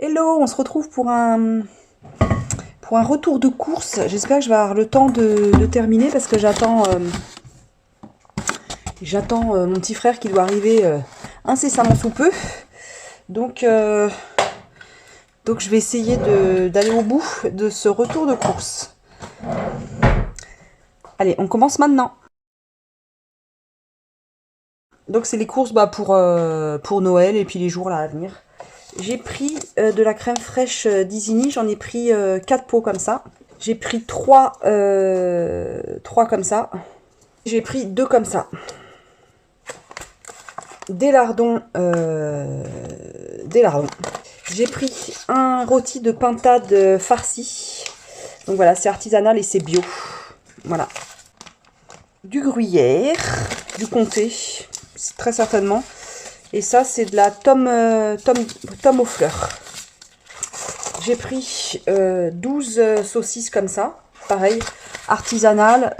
Hello, on se retrouve pour un retour de course. J'espère que je vais avoir le temps de terminer parce que j'attends mon petit frère qui doit arriver incessamment sous peu. Donc, je vais essayer d'aller au bout de ce retour de course. Allez, on commence maintenant. Donc c'est les courses pour Noël et puis les jours là à venir. J'ai pris de la crème fraîche d'Isigny, j'en ai pris 4 pots comme ça. J'ai pris 3 comme ça. J'ai pris 2 comme ça. Des lardons. J'ai pris un rôti de pintade farci. Donc voilà, c'est artisanal et c'est bio. Voilà. Du gruyère, du comté, très certainement. Et ça, c'est de la tome aux fleurs. J'ai pris 12 saucisses comme ça. Pareil, artisanales.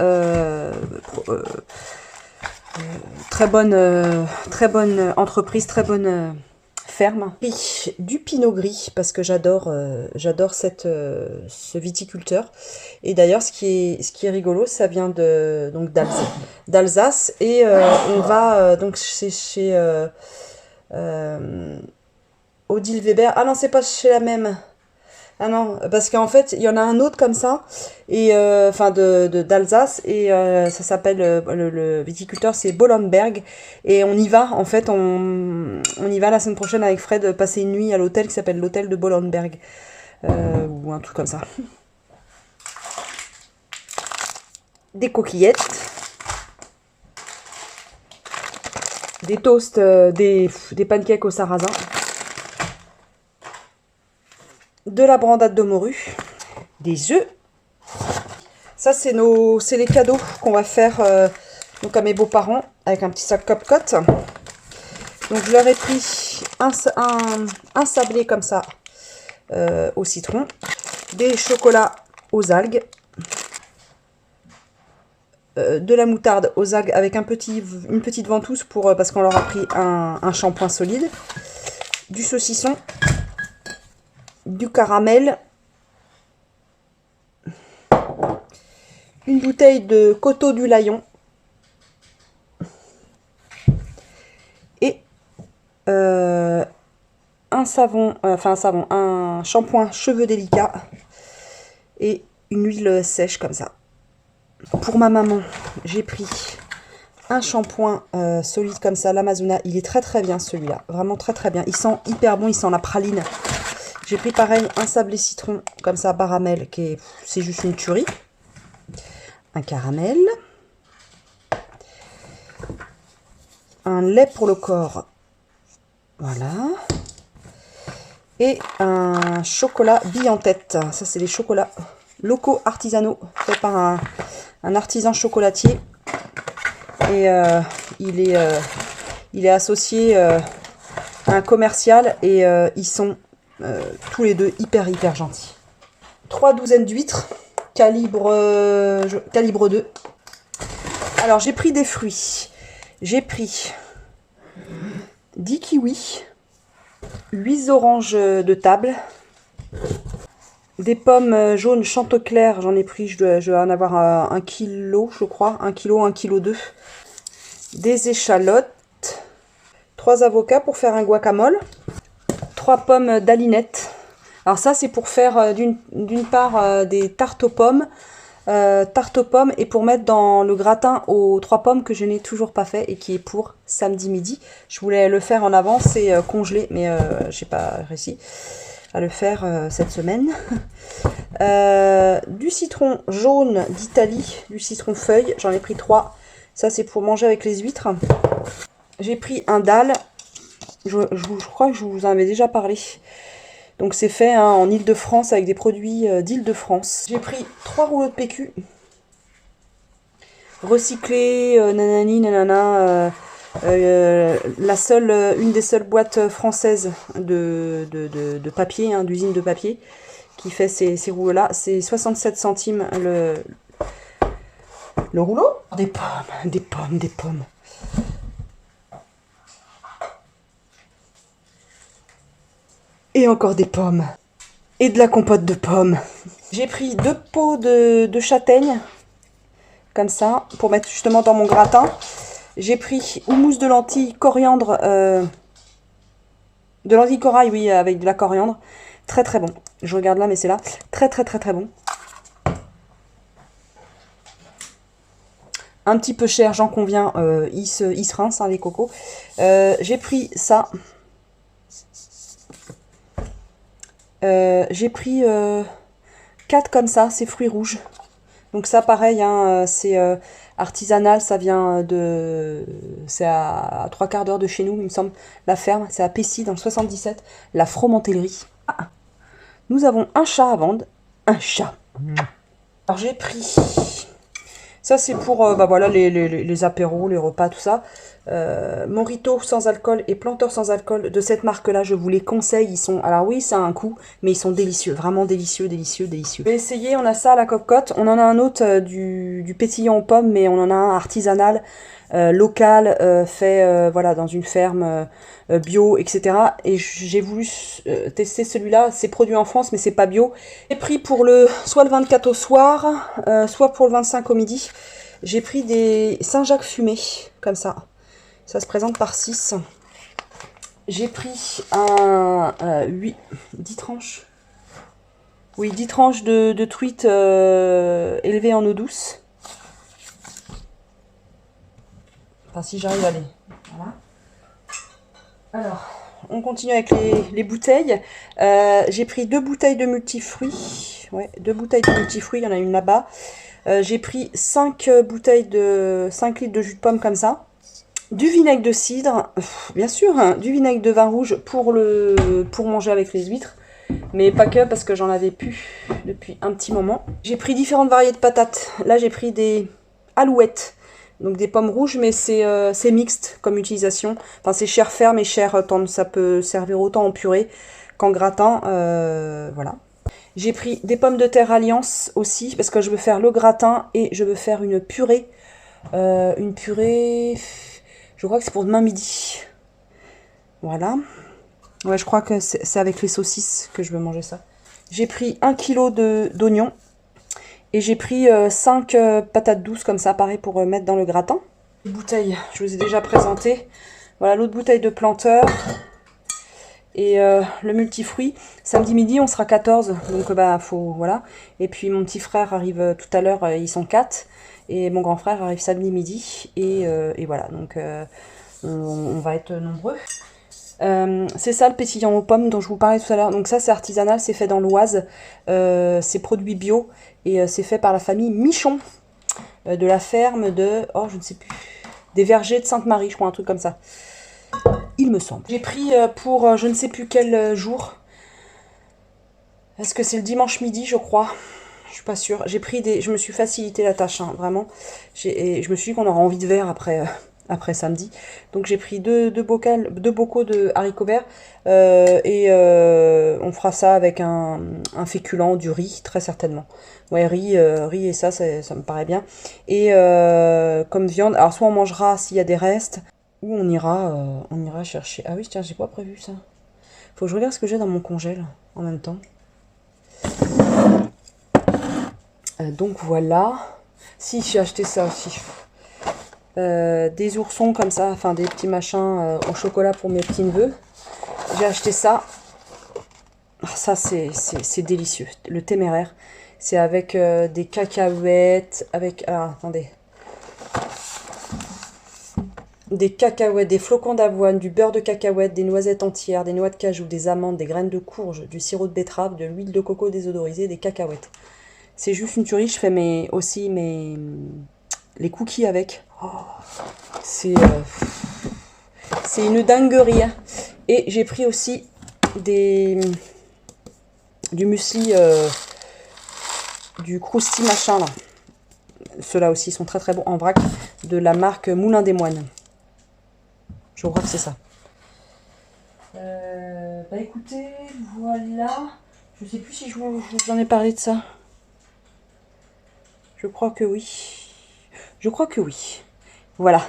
Très bonne entreprise, très bonne ferme. Et du pinot gris parce que j'adore ce viticulteur. Et d'ailleurs, ce qui est rigolo, ça vient d'Alsace et on va donc chez Odile Weber. Ah non, c'est pas chez la même. Ah non, parce qu'en fait, il y en a un autre comme ça, et enfin d'Alsace, et ça s'appelle le viticulteur, c'est Bollenberg, et on y va. En fait, on y va la semaine prochaine avec Fred passer une nuit à l'hôtel qui s'appelle l'hôtel de Bollenberg, ou un truc comme ça. Des coquillettes, des toasts, des pancakes au sarrasin, de la brandade de morue, des œufs. Ça, c'est les cadeaux qu'on va faire donc à mes beaux-parents avec un petit sac Copcote. Donc, je leur ai pris un sablé comme ça au citron, des chocolats aux algues, de la moutarde aux algues avec une petite ventouse parce qu'on leur a pris un shampoing solide, du saucisson, du caramel, une bouteille de Coteau du Layon et un shampoing cheveux délicats et une huile sèche comme ça. Pour ma maman, j'ai pris un shampoing solide comme ça, l'Amazona. Il est très très bien celui-là, vraiment très très bien. Il sent hyper bon, il sent la praline. J'ai pris pareil un sablé citron comme ça, Baramel, c'est juste une tuerie. Un caramel. Un lait pour le corps. Voilà. Et un chocolat bille en tête. Ça, c'est les chocolats locaux artisanaux faits par un artisan chocolatier. Et il est associé à un commercial et ils sont tous les deux hyper gentils. 3 douzaines d'huîtres, calibre 2. Alors, j'ai pris des fruits. J'ai pris 10 kiwis, 8 oranges de table, des pommes jaunes Chantecler, j'en ai pris, je vais en avoir 1 kilo, je crois, 1 kilo, 1 kilo 2. Des échalotes, 3 avocats pour faire un guacamole, 3 pommes d'alinette. Alors ça, c'est pour faire d'une part des tartes aux pommes, et pour mettre dans le gratin aux 3 pommes que je n'ai toujours pas fait et qui est pour samedi midi. Je voulais le faire en avance et congelé, mais j'ai pas réussi à le faire cette semaine. Du citron jaune d'Italie, du citron feuille, j'en ai pris 3. Ça, c'est pour manger avec les huîtres. J'ai pris un dalle, je crois que je vous en avais déjà parlé. Donc c'est fait en Ile-de-France avec des produits d'Ile-de-France. J'ai pris 3 rouleaux de PQ. Recyclés, nanani, nanana. Une des seules boîtes françaises de papier, d'usine de papier, qui fait ces rouleaux-là. C'est 67 centimes le rouleau. Des pommes. Et encore des pommes. Et de la compote de pommes. J'ai pris 2 pots de châtaigne, comme ça, pour mettre justement dans mon gratin. J'ai pris houmous de lentilles, coriandre, de lentilles corail, oui, avec de la coriandre. Très très bon. Je regarde là, mais c'est là. Très très très très bon. Un petit peu cher, j'en conviens, ils se rincent, hein, les cocos. J'ai pris ça. J'ai pris 4 comme ça, c'est fruits rouges. Donc ça, pareil, hein, c'est artisanal, ça vient de... C'est à 3/4 d'heure de chez nous, il me semble, la ferme. C'est à Pessy, dans le 77, la fromentellerie. Ah, nous avons un chat à vendre. Un chat. Alors j'ai pris... Ça, c'est pour bah, voilà, les apéros, les repas, tout ça. Morito sans alcool et Planteur sans alcool de cette marque-là, je vous les conseille. Ils sont, alors oui, ça a un coût, mais ils sont délicieux, vraiment délicieux, délicieux, délicieux. Je vais essayer, on a ça à la cocotte. On en a un autre du pétillant aux pommes, mais on en a un artisanal, local, fait voilà, dans une ferme bio, etc. Et j'ai voulu tester celui-là. C'est produit en France, mais c'est pas bio. J'ai pris pour soit le 24 au soir, soit pour le 25 au midi. J'ai pris des Saint-Jacques fumés, comme ça. Ça se présente par 6. J'ai pris 10 tranches. Oui, 10 tranches de truites élevées en eau douce. Enfin, si j'arrive à les... Voilà. Alors, on continue avec les bouteilles. J'ai pris 2 bouteilles de multifruits. Ouais, 2 bouteilles de multifruits, il y en a une là-bas. J'ai pris 5 bouteilles de 5 litres de jus de pomme comme ça. Du vinaigre de cidre, bien sûr, hein, du vinaigre de vin rouge pour manger avec les huîtres. Mais pas que, parce que j'en avais plus depuis un petit moment. J'ai pris différentes variétés de patates. Là, j'ai pris des alouettes. Donc des pommes rouges, mais c'est mixte comme utilisation. Enfin, c'est chair ferme et chair tendre. Ça peut servir autant en purée qu'en gratin. Voilà. J'ai pris des pommes de terre Alliance aussi, parce que je veux faire le gratin et je veux faire une purée. Je crois que c'est pour demain midi. Voilà. Ouais, je crois que c'est avec les saucisses que je veux manger ça. J'ai pris 1 kg d'oignons. Et j'ai pris 5 patates douces comme ça, pareil, pour mettre dans le gratin. Les bouteilles, je vous ai déjà présenté. Voilà, l'autre bouteille de Planteur. Et le multifruit. Samedi midi, on sera 14. Donc, bah, faut... Voilà. Et puis, mon petit frère arrive tout à l'heure. Ils sont 4. Et mon grand frère arrive samedi midi. Et voilà. Donc, on va être nombreux. C'est ça le pétillant aux pommes dont je vous parlais tout à l'heure. Donc ça c'est artisanal, c'est fait dans l'Oise, c'est produit bio et c'est fait par la famille Michon de la ferme de, oh je ne sais plus, des vergers de Sainte-Marie, je crois, un truc comme ça, il me semble. J'ai pris pour je ne sais plus quel jour, est-ce que c'est le dimanche midi je crois, je suis pas sûre. J'ai pris je me suis facilité la tâche, hein, vraiment, et je me suis dit qu'on aura envie de verre après samedi. Donc j'ai pris deux bocaux de haricots verts et on fera ça avec un féculent, du riz, très certainement. Ouais, riz et ça me paraît bien. Et comme viande, alors soit on mangera s'il y a des restes, ou on ira chercher. Ah oui, tiens, j'ai pas prévu ça. Faut que je regarde ce que j'ai dans mon congèle en même temps. Donc voilà. Si, j'ai acheté ça aussi. Des oursons comme ça, enfin des petits machins au chocolat pour mes petits neveux. J'ai acheté ça. Ça c'est délicieux. Le téméraire. C'est avec des cacahuètes, avec... Ah, attendez. Des cacahuètes, des flocons d'avoine, du beurre de cacahuète, des noisettes entières, des noix de cajou, des amandes, des graines de courge, du sirop de betterave, de l'huile de coco désodorisée, des cacahuètes. C'est juste une tuerie. Je fais les cookies avec. Oh, c'est une dinguerie. Hein. Et j'ai pris aussi du muesli, du crousti machin là. Ceux-là aussi sont très très bons en vrac, de la marque Moulin des Moines. Je crois que c'est ça. Bah écoutez, voilà. Je sais plus si je vous en ai parlé de ça. Je crois que oui. Je crois que oui. Voilà.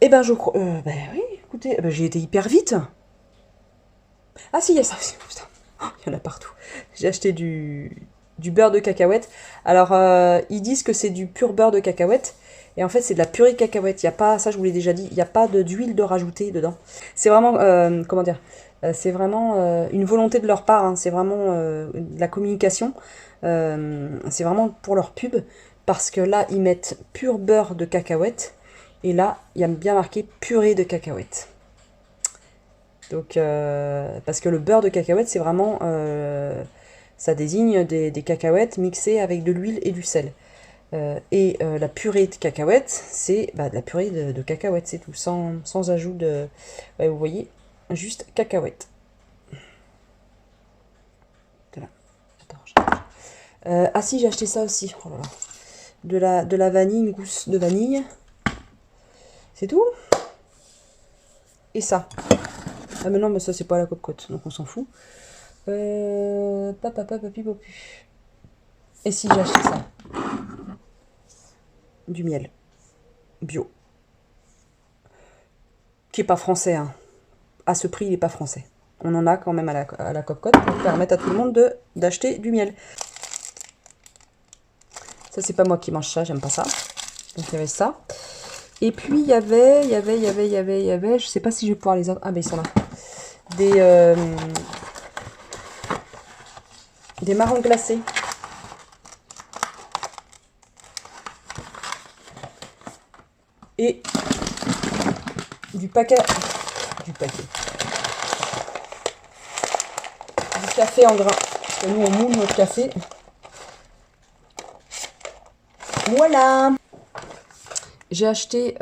Eh ben, je crois... ben oui, écoutez, ben, j'ai été hyper vite. Ah si, il y a ça aussi. Putain, oh, il y en a partout. J'ai acheté du beurre de cacahuète. Alors, ils disent que c'est du pur beurre de cacahuète. Et en fait, c'est de la purée de cacahuète. Il y a pas, ça je vous l'ai déjà dit, il n'y a pas d'huile de rajouter dedans. C'est vraiment, comment dire, c'est vraiment une volonté de leur part. Hein. C'est vraiment de la communication. C'est vraiment pour leur pub. Parce que là, ils mettent pur beurre de cacahuète. Et là, il y a bien marqué purée de cacahuète. Donc, parce que le beurre de cacahuète, c'est vraiment, ça désigne des cacahuètes mixées avec de l'huile et du sel. Et la purée de cacahuètes, c'est de la purée de cacahuètes, c'est tout, sans ajout de... Ouais, vous voyez, juste cacahuètes. Voilà. Ah si, j'ai acheté ça aussi. Oh là là. De la vanille, une gousse de vanille. C'est tout. Et ça. Ah mais non, mais ça c'est pas la cocotte, donc on s'en fout. Papi, popu. Et si j'ai acheté ça. Du miel. Bio. Qui est pas français, hein. À ce prix, il est pas français. On en a quand même à la cocotte pour permettre à tout le monde d'acheter du miel. Ça, c'est pas moi qui mange ça, j'aime pas ça. Donc, il y avait ça. Et puis, il y avait, je sais pas si je vais pouvoir les... Ah, ben, ils sont là. Des marrons glacés. Et du paquet. Du café en grains. Parce que nous, on moule notre café. Voilà. J'ai acheté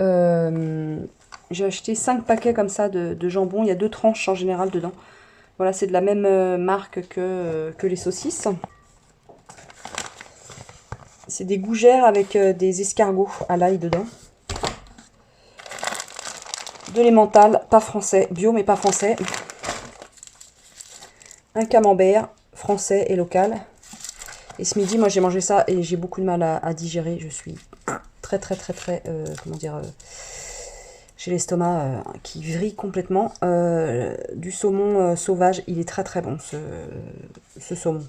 5 paquets comme ça de jambon. Il y a 2 tranches en général dedans. Voilà, c'est de la même marque que les saucisses. C'est des gougères avec des escargots à l'ail dedans. De l'emmental, pas français, bio mais pas français. Un camembert, français et local. Et ce midi, moi j'ai mangé ça et j'ai beaucoup de mal à digérer. Je suis très, comment dire, j'ai l'estomac qui vrille complètement. Du saumon sauvage, il est très bon ce saumon.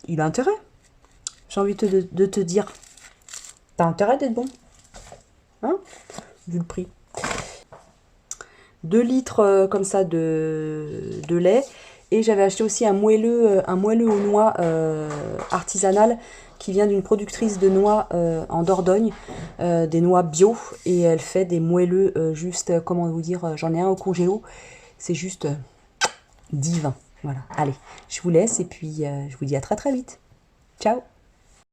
Il a intérêt. J'ai envie de te dire, t'as intérêt d'être bon. Hein? Vu le prix. 2 litres comme ça de lait. Et j'avais acheté aussi un moelleux aux noix artisanal qui vient d'une productrice de noix en Dordogne, des noix bio. Et elle fait des moelleux juste, comment vous dire, j'en ai un au congélo. C'est juste divin. Voilà, allez, je vous laisse et puis je vous dis à très vite. Ciao!